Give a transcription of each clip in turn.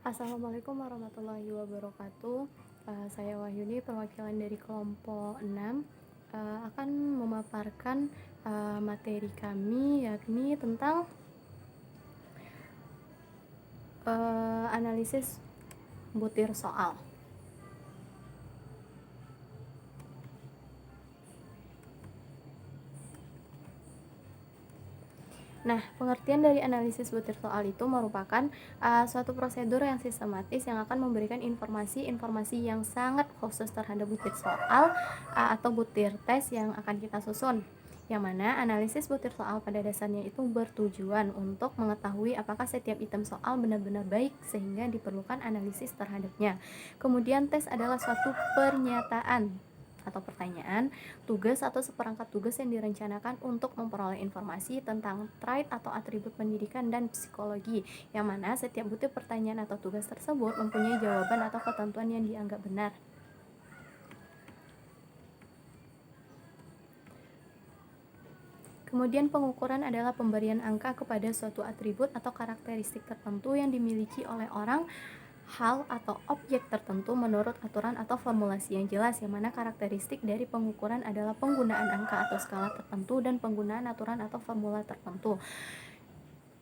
Assalamualaikum warahmatullahi wabarakatuh. Saya Wahyuni, perwakilan dari kelompok 6, akan memaparkan materi kami, yakni tentang analisis butir soal. Nah, pengertian dari analisis butir soal itu merupakan suatu prosedur yang sistematis yang akan memberikan informasi-informasi yang sangat khusus terhadap butir soal atau butir tes yang akan kita susun. Yang mana analisis butir soal pada dasarnya itu bertujuan untuk mengetahui apakah setiap item soal benar-benar baik sehingga diperlukan analisis terhadapnya. Kemudian tes adalah suatu pernyataan atau pertanyaan, tugas atau seperangkat tugas yang direncanakan untuk memperoleh informasi tentang trait atau atribut pendidikan dan psikologi, yang mana setiap butir pertanyaan atau tugas tersebut mempunyai jawaban atau ketentuan yang dianggap benar. Kemudian pengukuran adalah pemberian angka kepada suatu atribut atau karakteristik tertentu yang dimiliki oleh orang, hal atau objek tertentu menurut aturan atau formulasi yang jelas, yang mana karakteristik dari pengukuran adalah penggunaan angka atau skala tertentu dan penggunaan aturan atau formula tertentu.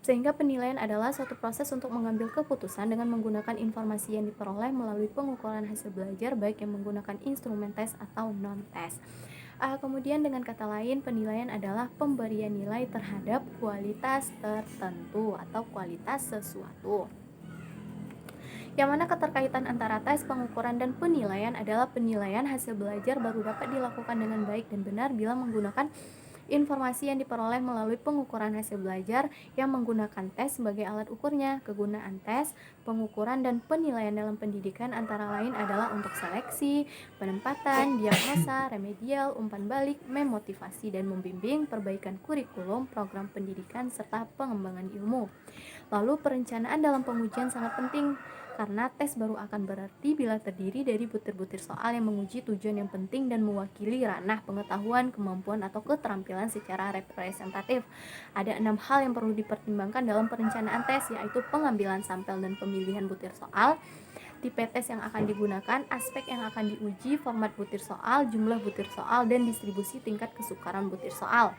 Sehingga penilaian adalah suatu proses untuk mengambil keputusan dengan menggunakan informasi yang diperoleh melalui pengukuran hasil belajar, baik yang menggunakan instrumen tes atau non-tes. Kemudian dengan kata lain, penilaian adalah pemberian nilai terhadap kualitas tertentu atau kualitas sesuatu. Yang mana keterkaitan antara tes, pengukuran, dan penilaian adalah penilaian hasil belajar baru dapat dilakukan dengan baik dan benar bila menggunakan informasi yang diperoleh melalui pengukuran hasil belajar yang menggunakan tes sebagai alat ukurnya. Kegunaan tes, pengukuran, dan penilaian dalam pendidikan antara lain adalah untuk seleksi, penempatan, diagnosa, remedial, umpan balik, memotivasi dan membimbing, perbaikan kurikulum, program pendidikan, serta pengembangan ilmu. Lalu perencanaan dalam pengujian sangat penting, karena tes baru akan berarti bila terdiri dari butir-butir soal yang menguji tujuan yang penting dan mewakili ranah pengetahuan, kemampuan, atau keterampilan secara representatif. Ada 6 hal yang perlu dipertimbangkan dalam perencanaan tes, yaitu pengambilan sampel dan pemilihan butir soal, tipe tes yang akan digunakan, aspek yang akan diuji, format butir soal, jumlah butir soal, dan distribusi tingkat kesukaran butir soal.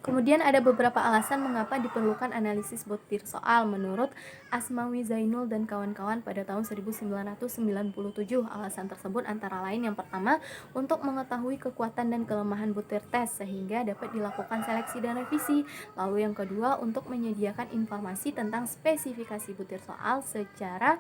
Kemudian ada beberapa alasan mengapa diperlukan analisis butir soal menurut Asmawi Zainul dan kawan-kawan pada tahun 1997. Alasan tersebut antara lain yang pertama, untuk mengetahui kekuatan dan kelemahan butir tes sehingga dapat dilakukan seleksi dan revisi. Lalu yang kedua, untuk menyediakan informasi tentang spesifikasi butir soal secara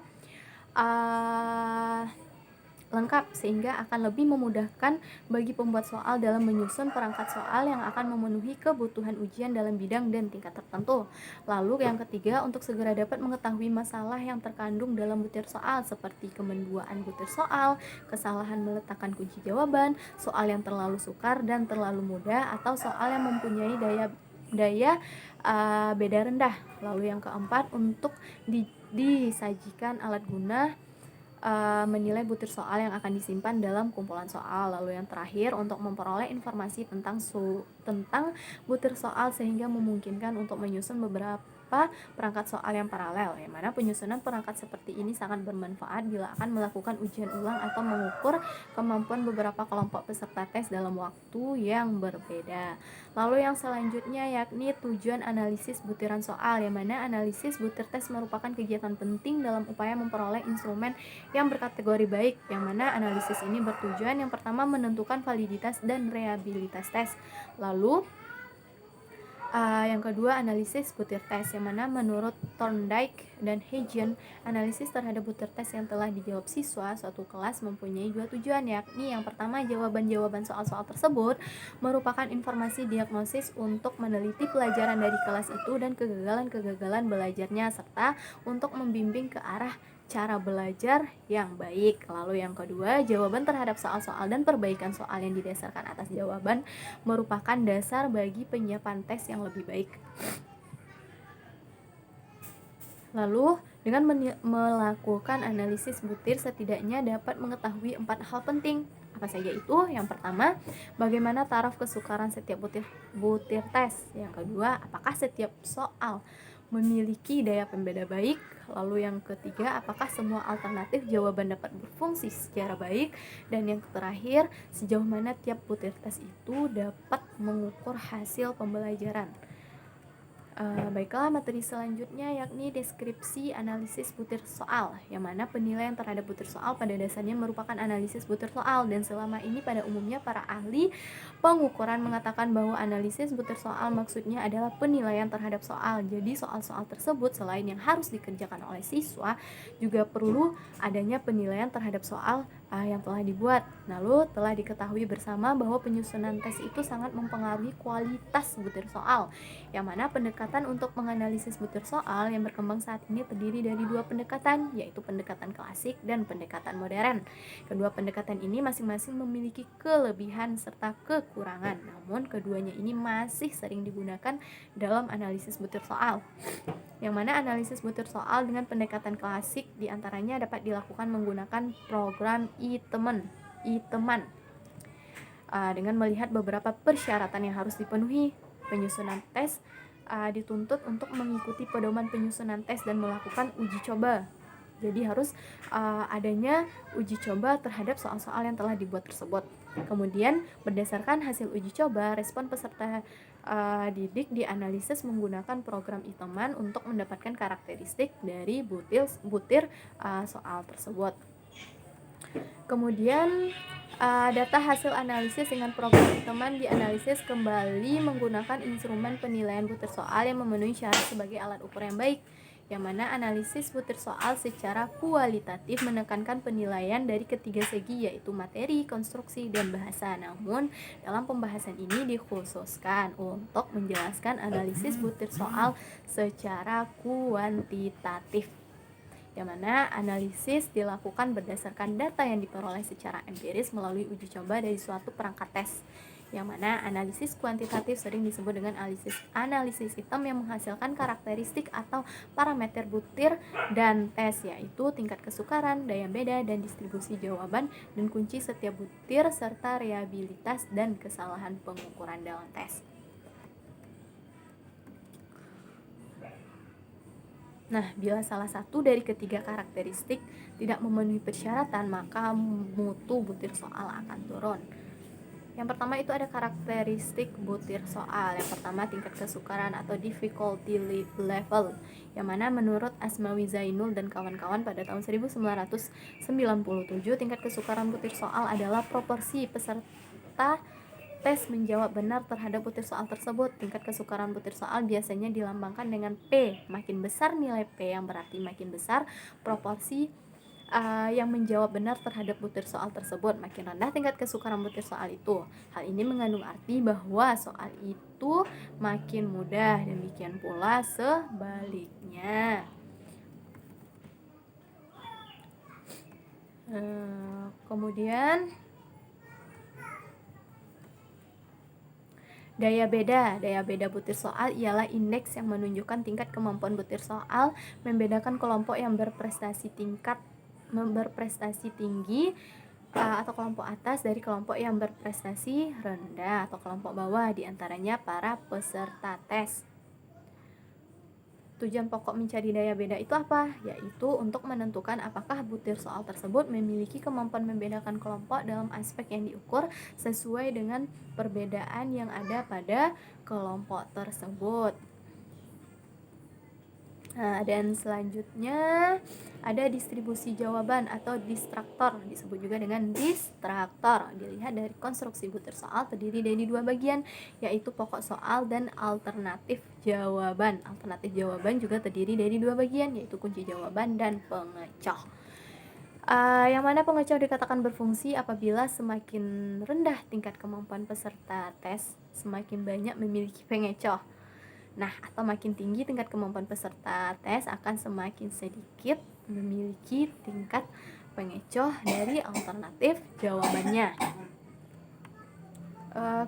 lengkap sehingga akan lebih memudahkan bagi pembuat soal dalam menyusun perangkat soal yang akan memenuhi kebutuhan ujian dalam bidang dan tingkat tertentu. Lalu yang ketiga, untuk segera dapat mengetahui masalah yang terkandung dalam butir soal seperti kemenduaan butir soal, kesalahan meletakkan kunci jawaban, soal yang terlalu sukar dan terlalu mudah, atau soal yang mempunyai daya beda rendah. Lalu yang keempat, untuk disajikan alat guna menilai butir soal yang akan disimpan dalam kumpulan soal. Lalu yang terakhir, untuk memperoleh informasi tentang butir soal sehingga memungkinkan untuk menyusun beberapa perangkat soal yang paralel, yang mana penyusunan perangkat seperti ini sangat bermanfaat bila akan melakukan ujian ulang atau mengukur kemampuan beberapa kelompok peserta tes dalam waktu yang berbeda. Lalu yang selanjutnya yakni tujuan analisis butiran soal, yang mana analisis butir tes merupakan kegiatan penting dalam upaya memperoleh instrumen yang berkategori baik, yang mana analisis ini bertujuan yang pertama menentukan validitas dan reliabilitas tes. Lalu yang kedua, analisis butir tes, yang mana menurut Thorndike dan Heijen, analisis terhadap butir tes yang telah dijawab siswa suatu kelas mempunyai dua tujuan, yakni yang pertama, jawaban-jawaban soal-soal tersebut merupakan informasi diagnosis untuk meneliti pelajaran dari kelas itu dan kegagalan-kegagalan belajarnya, serta untuk membimbing ke arah cara belajar yang baik. Lalu yang kedua, jawaban terhadap soal-soal dan perbaikan soal yang didasarkan atas jawaban merupakan dasar bagi penyiapan tes yang lebih baik. Lalu dengan melakukan analisis butir setidaknya dapat mengetahui 4 hal penting. Apa saja itu? Yang pertama, bagaimana taraf kesukaran setiap butir tes. Yang kedua, apakah setiap soal memiliki daya pembeda baik. Lalu yang ketiga, apakah semua alternatif jawaban dapat berfungsi secara baik. Dan yang terakhir, sejauh mana tiap butir tes itu dapat mengukur hasil pembelajaran. Baiklah, materi selanjutnya yakni deskripsi analisis butir soal, yang mana penilaian terhadap butir soal pada dasarnya merupakan analisis butir soal, dan selama ini pada umumnya para ahli pengukuran mengatakan bahwa analisis butir soal maksudnya adalah penilaian terhadap soal. Jadi soal-soal tersebut selain yang harus dikerjakan oleh siswa, juga perlu adanya penilaian terhadap soal yang telah dibuat. Lalu telah diketahui bersama bahwa penyusunan tes itu sangat mempengaruhi kualitas butir soal, yang mana pendekatan untuk menganalisis butir soal yang berkembang saat ini terdiri dari dua pendekatan, yaitu pendekatan klasik dan pendekatan modern. Kedua pendekatan ini masing-masing memiliki kelebihan serta kekurangan, namun keduanya ini masih sering digunakan dalam analisis butir soal. Yang mana analisis butir soal dengan pendekatan klasik diantaranya dapat dilakukan menggunakan program e-teman dengan melihat beberapa persyaratan yang harus dipenuhi. Penyusunan tes dituntut untuk mengikuti pedoman penyusunan tes dan melakukan uji coba. Jadi harus adanya uji coba terhadap soal-soal yang telah dibuat tersebut. Kemudian berdasarkan hasil uji coba, respon peserta didik dianalisis menggunakan program e-teman untuk mendapatkan karakteristik dari butir soal tersebut. Kemudian data hasil analisis dengan program e-teman dianalisis kembali menggunakan instrumen penilaian butir soal yang memenuhi syarat sebagai alat ukur yang baik, yang mana analisis butir soal secara kualitatif menekankan penilaian dari ketiga segi, yaitu materi, konstruksi, dan bahasa. Namun dalam pembahasan ini dikhususkan untuk menjelaskan analisis butir soal secara kuantitatif, yang mana analisis dilakukan berdasarkan data yang diperoleh secara empiris melalui uji coba dari suatu perangkat tes, yang mana analisis kuantitatif sering disebut dengan analisis hitam yang menghasilkan karakteristik atau parameter butir dan tes, yaitu tingkat kesukaran, daya beda, dan distribusi jawaban, dan kunci setiap butir, serta reliabilitas dan kesalahan pengukuran dalam tes. Nah, bila salah satu dari ketiga karakteristik tidak memenuhi persyaratan, maka mutu butir soal akan turun. Yang pertama itu ada karakteristik butir soal. Yang pertama, tingkat kesukaran atau difficulty level, yang mana menurut Asmawi Zainul dan kawan-kawan pada tahun 1997, tingkat kesukaran butir soal adalah proporsi peserta tes menjawab benar terhadap butir soal tersebut. Tingkat kesukaran butir soal biasanya dilambangkan dengan P. Makin besar nilai P, yang berarti makin besar proporsi yang menjawab benar terhadap butir soal tersebut, makin rendah tingkat kesukaran butir soal itu. Hal ini mengandung arti bahwa soal itu makin mudah, demikian pula sebaliknya. Kemudian daya beda butir soal ialah indeks yang menunjukkan tingkat kemampuan butir soal membedakan kelompok yang berprestasi tinggi atau kelompok atas dari kelompok yang berprestasi rendah atau kelompok bawah, diantaranya para peserta tes. Tujuan pokok mencari daya beda itu apa? Yaitu untuk menentukan apakah butir soal tersebut memiliki kemampuan membedakan kelompok dalam aspek yang diukur sesuai dengan perbedaan yang ada pada kelompok tersebut. Dan selanjutnya ada distribusi jawaban atau distraktor, disebut juga dengan distraktor. Dilihat dari konstruksi butir soal terdiri dari dua bagian, yaitu pokok soal dan alternatif jawaban. Alternatif jawaban juga terdiri dari dua bagian, yaitu kunci jawaban dan pengecoh. Yang mana pengecoh dikatakan berfungsi apabila semakin rendah tingkat kemampuan peserta tes, semakin banyak memiliki pengecoh. Nah, atau makin tinggi tingkat kemampuan peserta tes, akan semakin sedikit memiliki tingkat pengecoh dari alternatif jawabannya.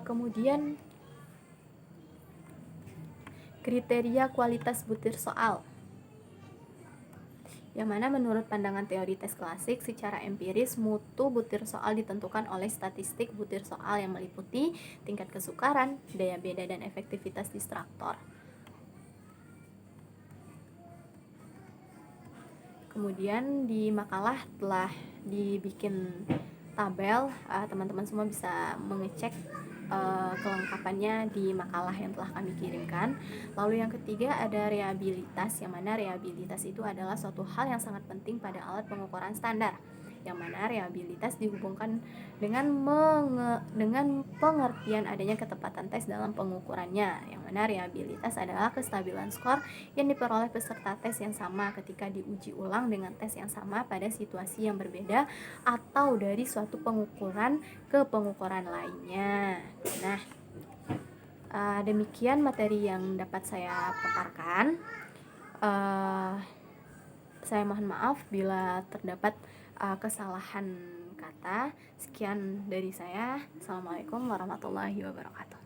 Kemudian kriteria kualitas butir soal, yang mana menurut pandangan teori tes klasik secara empiris mutu butir soal ditentukan oleh statistik butir soal yang meliputi tingkat kesukaran, daya beda, dan efektivitas distraktor. Kemudian di makalah telah dibikin tabel, teman-teman semua bisa mengecek kelengkapannya di makalah yang telah kami kirimkan. Lalu yang ketiga ada reliabilitas, yang mana reliabilitas itu adalah suatu hal yang sangat penting pada alat pengukuran standar, yang mana reliabilitas dihubungkan dengan pengertian adanya ketepatan tes dalam pengukurannya, yang mana reliabilitas adalah kestabilan skor yang diperoleh peserta tes yang sama ketika diuji ulang dengan tes yang sama pada situasi yang berbeda atau dari suatu pengukuran ke pengukuran lainnya. Nah, demikian materi yang dapat saya paparkan. Uh, saya mohon maaf bila terdapat kesalahan kata. Sekian dari saya. Assalamualaikum warahmatullahi wabarakatuh.